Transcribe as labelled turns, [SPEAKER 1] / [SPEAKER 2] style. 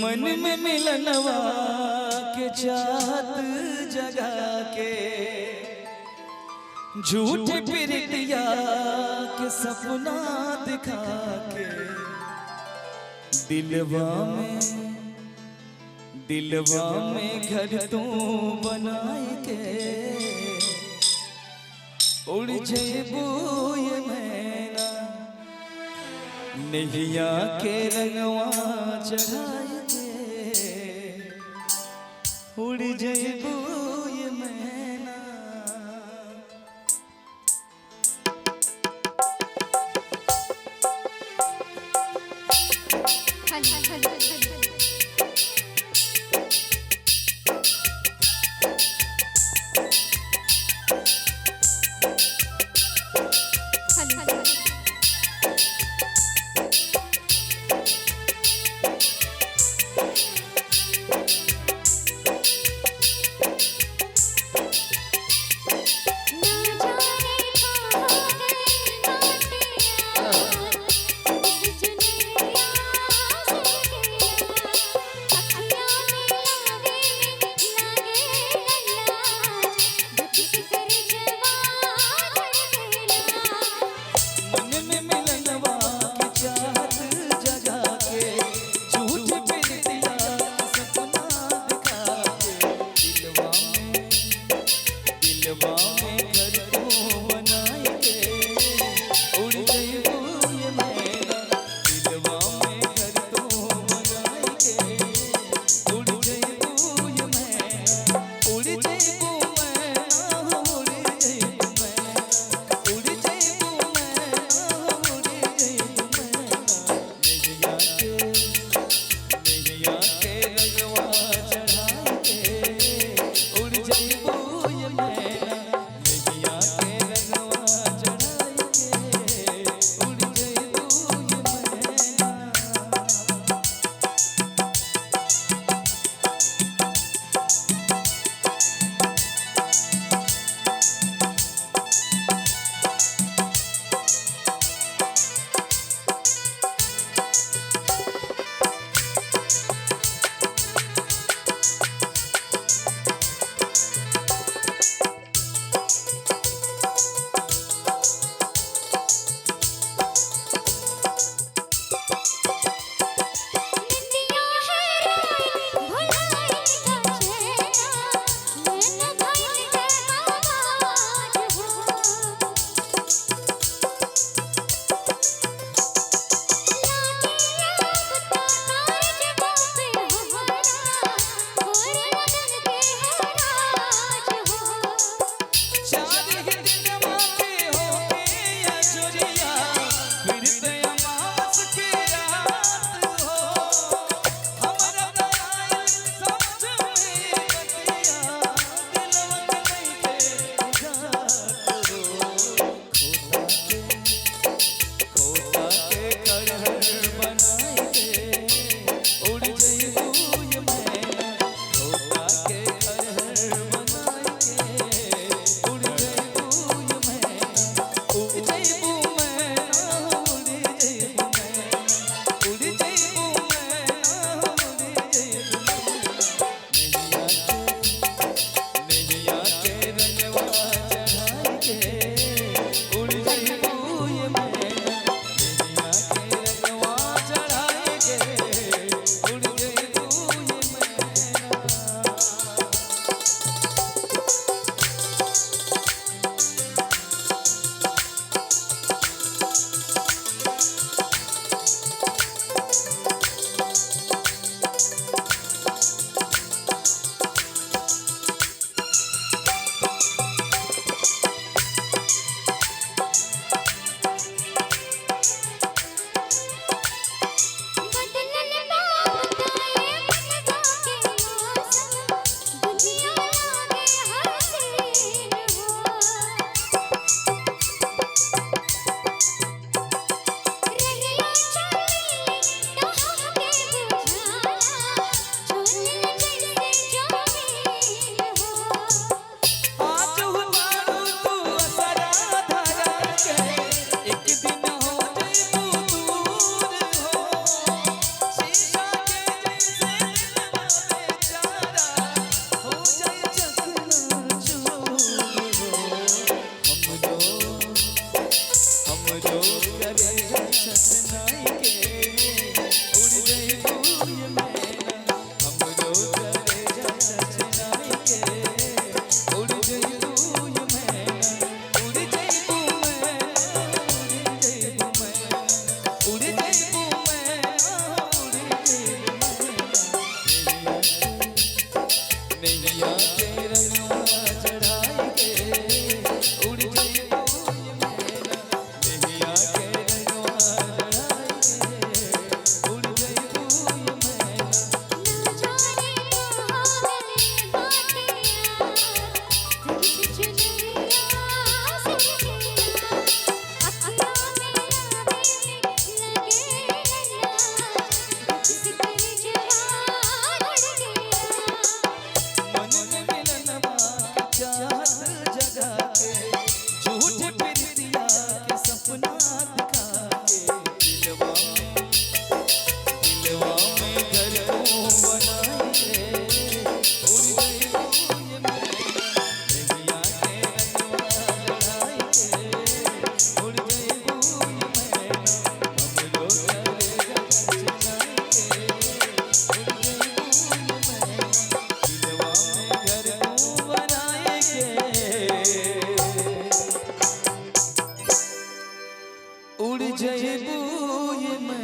[SPEAKER 1] मन में मिलनवा के चाहत जगा के झूठ प्रीतिया के सपना दिखा के दिलवा में घर तू बनाए के उड़ जेबू ये मैना नैया के रंगवा चढ़ाए के उड़ जेबू ये मैना। के रंगवा चढ़ाई के उड़ जइबू ये मैना नैया के रंगवा चढ़ाई के उड़ जइबू ये मैना
[SPEAKER 2] ना जाने कहाँ गए बाटे यार तेरी चुनरिया से तेरा अखियाँ में आवे लगे नैया जिसके जवान उड़ गया
[SPEAKER 1] मन में मिलनवा की चाहत जगा के झूठ प्रीतिया के सपना दिखा के दिलवा में घर को बनाई के उड़ जइबू ये मैना नैया के रंगवा चढ़ाई के उड़ जइबू ये मैना हमरो कलेजा चिनाई के उड़ जइबू ये मैना दिलवा में घर को बनाई के उड़ जइबू ये मैना।